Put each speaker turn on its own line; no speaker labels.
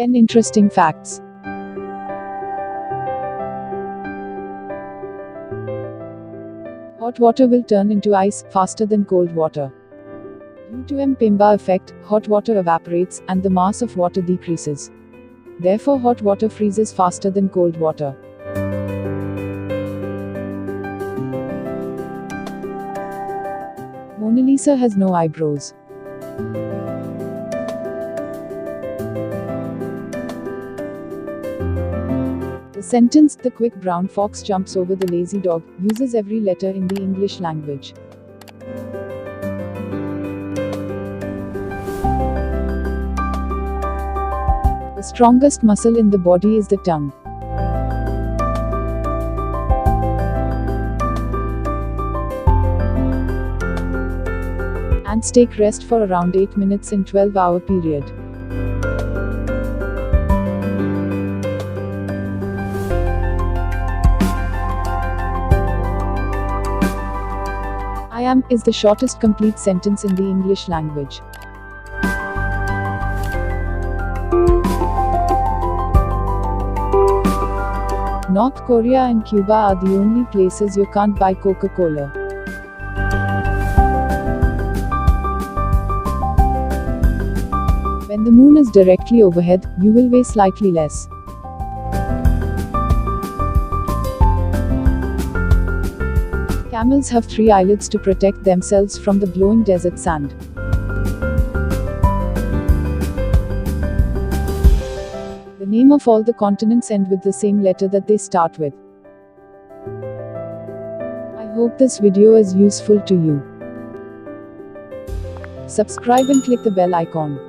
10 interesting facts. Hot water will turn into ice faster than cold water. Due to ᴠɪᴅᴜᴜᴜ effect, hot water evaporates, and the mass of water decreases. Therefore, hot water freezes faster than cold water. Mona Lisa has no eyebrows. The sentence, "The quick brown fox jumps over the lazy dog," uses every letter in the English language. The strongest muscle in the body is the tongue. Ants take rest for around 8 minutes in 12-hour period. I am is the shortest complete sentence in the English language. North Korea and Cuba are the only places you can't buy Coca-Cola. When the moon is directly overhead, you will weigh slightly less. Camels have 3 eyelids to protect themselves from the glowing desert sand. The name of all the continents end with the same letter that they start with. I hope this video is useful to you. Subscribe and click the bell icon.